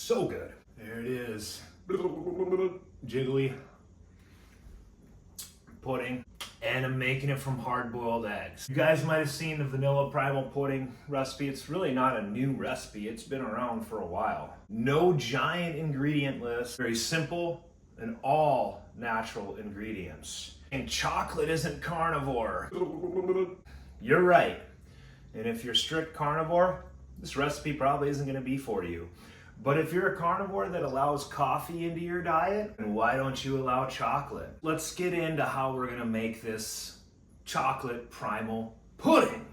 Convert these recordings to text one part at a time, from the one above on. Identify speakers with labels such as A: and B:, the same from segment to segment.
A: So good. There it is. Jiggly pudding. And I'm making it from hard-boiled eggs. You guys might have seen the vanilla primal pudding recipe. It's really not a new recipe. It's been around for a while. No giant ingredient list. Very simple and all natural ingredients. And chocolate isn't carnivore. You're right. And if you're strict carnivore, this recipe probably isn't going to be for you. But if you're a carnivore that allows coffee into your diet, then why don't you allow chocolate? Let's get into how we're gonna make this chocolate primal pudding.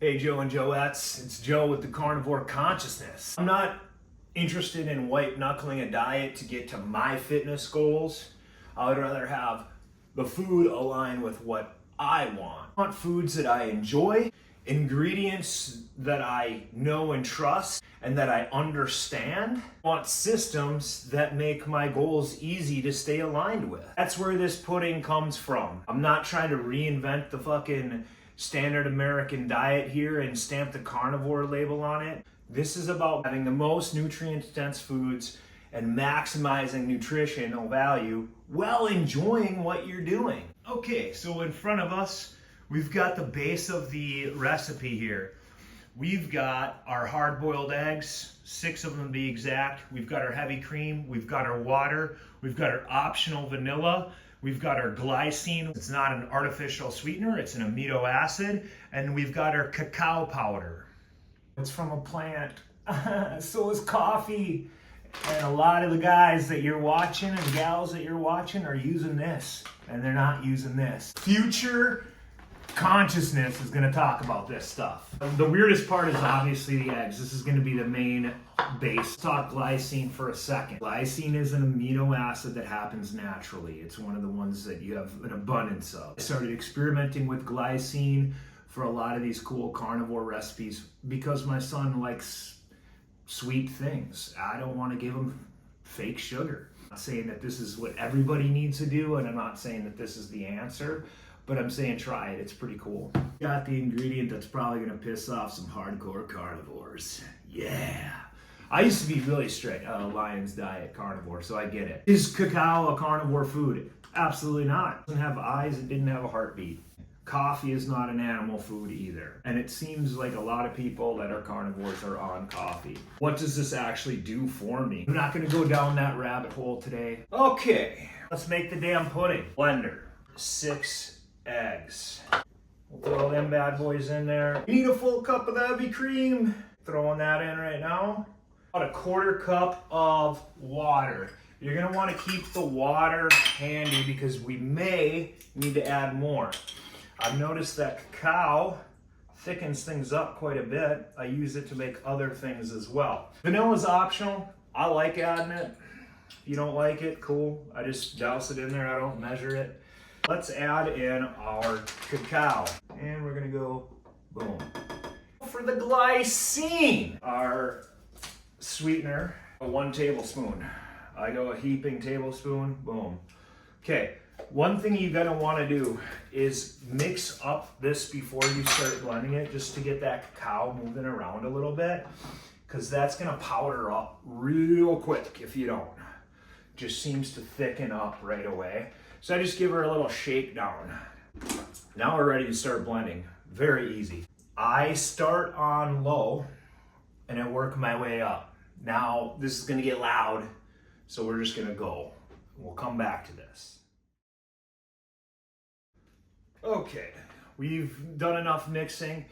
A: Hey Joe and Joettes, it's Joe with the Carnivore Consciousness. I'm not interested in white knuckling a diet to get to my fitness goals. I would rather have the food align with what I want. I want foods that I enjoy, ingredients that I know and trust and that I understand. I want systems that make my goals easy to stay aligned with. That's where this pudding comes from. I'm not trying to reinvent the fucking standard American diet here and stamp the carnivore label on it. This is about having the most nutrient-dense foods and maximizing nutritional value while enjoying what you're doing. Okay, so in front of us, we've got the base of the recipe here. We've got our hard-boiled eggs, 6 of them to be exact. We've got our heavy cream, we've got our water, we've got our optional vanilla, we've got our glycine. It's not an artificial sweetener, it's an amino acid, and we've got our cacao powder. It's from a plant, so is coffee. And a lot of the guys that you're watching and gals that you're watching are using this, and they're not using this. Future Consciousness is going to talk about this stuff. The weirdest part is obviously the eggs. This is going to be the main base. Let's talk glycine for a second. Glycine is an amino acid that happens naturally. It's one of the ones that you have an abundance of. I started experimenting with glycine for a lot of these cool carnivore recipes because my son likes sweet things. I don't want to give him fake sugar. I'm not saying that this is what everybody needs to do, and I'm not saying that this is the answer. But I'm saying try it, it's pretty cool. Got the ingredient that's probably gonna piss off some hardcore carnivores. Yeah. I used to be really strict, Lion's Diet carnivore, so I get it. Is cacao a carnivore food? Absolutely not. It doesn't have eyes, it didn't have a heartbeat. Coffee is not an animal food either. And it seems like a lot of people that are carnivores are on coffee. What does this actually do for me? I'm not gonna go down that rabbit hole today. Okay, let's make the damn pudding. Blender, 6 eggs. We'll throw them bad boys in there. You need a full cup of the heavy cream. Throwing that in right now. About a 1/4 cup of water. You're gonna wanna keep the water handy because we may need to add more. I've noticed that cacao thickens things up quite a bit. I use it to make other things as well. Vanilla is optional. I like adding it. If you don't like it, cool. I just douse it in there, I don't measure it. Let's add in our cacao. And we're gonna go, boom. For the glycine, our sweetener, 1 tablespoon. I go a heaping tablespoon, boom. Okay, one thing you're gonna wanna do is mix up this before you start blending it, just to get that cacao moving around a little bit, because that's gonna powder up real quick if you don't. Just seems to thicken up right away. So I just give her a little shake down. Now we're ready to start blending. Very easy. I start on low and I work my way up. Now this is gonna get loud, so we're just gonna go. We'll come back to this. Okay, we've done enough mixing.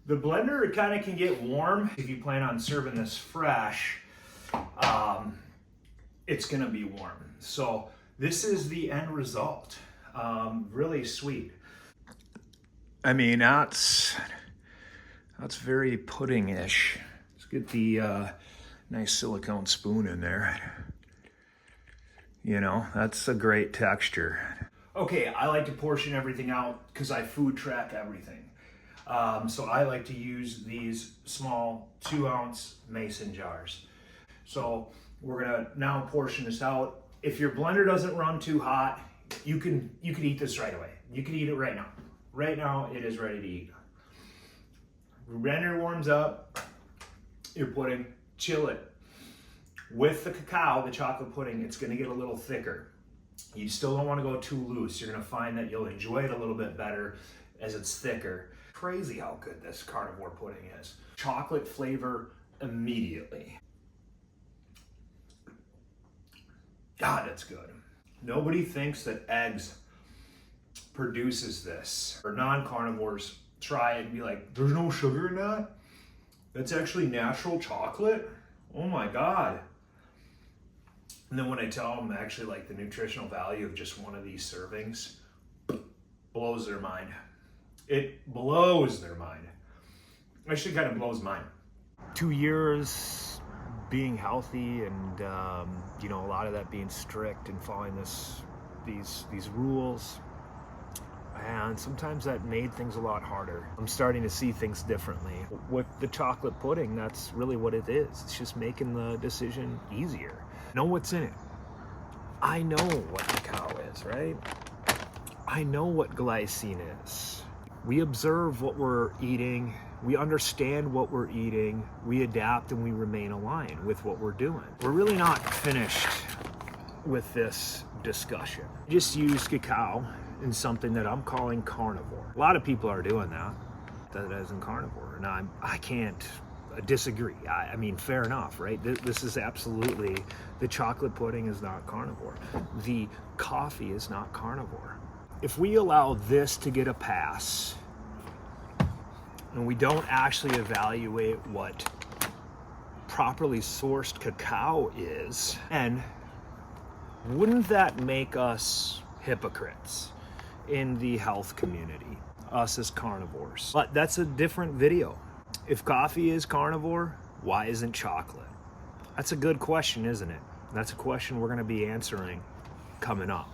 A: The blender kind of can get warm. If you plan on serving this fresh, it's gonna be warm. So this is the end result. Really sweet. I mean, that's very pudding-ish. Let's get the nice silicone spoon in there. You know, that's a great texture. Okay, I like to portion everything out because I food track everything. So I like to use these small 2-ounce mason jars. So we're gonna now portion this out. If your blender doesn't run too hot, you could eat this right away. You could eat it right now. Right now, it is ready to eat. Blender warms up, your pudding, chill it. With the cacao, the chocolate pudding, it's gonna get a little thicker. You still don't wanna go too loose. You're gonna find that you'll enjoy it a little bit better as it's thicker. Crazy how good this carnivore pudding is. Chocolate flavor immediately. God, it's good. Nobody thinks that eggs produces this. Or non-carnivores try it and be like, there's no sugar in that? That's actually natural chocolate? Oh my God. And then when I tell them actually like the nutritional value of just one of these servings, blows their mind. It blows their mind. Actually kind of blows mine. 2 years being healthy and you know, a lot of that being strict and following these rules. And sometimes that made things a lot harder. I'm starting to see things differently. With the chocolate pudding, that's really what it is. It's just making the decision easier. Know what's in it. I know what cacao is, right? I know what glycine is. We observe what we're eating. We understand what we're eating. We adapt and we remain aligned with what we're doing. We're really not finished with this discussion. Just use cacao in something that I'm calling carnivore. A lot of people are doing that isn't carnivore, and I can't disagree. I mean, fair enough, right? This is absolutely, the chocolate pudding is not carnivore. The coffee is not carnivore. If we allow this to get a pass, and we don't actually evaluate what properly sourced cacao is, and wouldn't that make us hypocrites in the health community, us as carnivores? But that's a different video. If coffee is carnivore, why isn't chocolate? That's a good question, isn't it? That's a question we're gonna be answering coming up.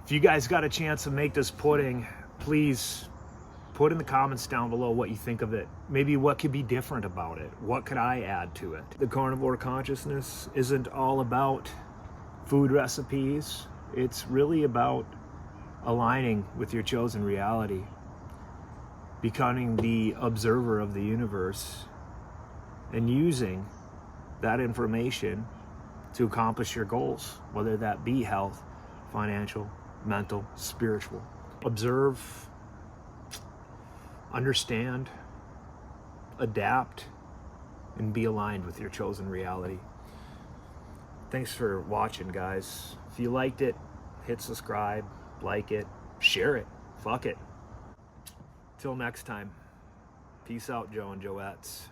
A: If you guys got a chance to make this pudding, please put in the comments down below what you think of it. Maybe what could be different about it. What could I add to it? The Carnivore Consciousness isn't all about food recipes. It's really about aligning with your chosen reality, becoming the observer of the universe, and using that information to accomplish your goals, whether that be health, financial, mental, spiritual. Observe, understand, adapt, and be aligned with your chosen reality. Thanks for watching, guys. If you liked it, hit subscribe, like it, share it, fuck it. Till next time, peace out, Joe and Joettes.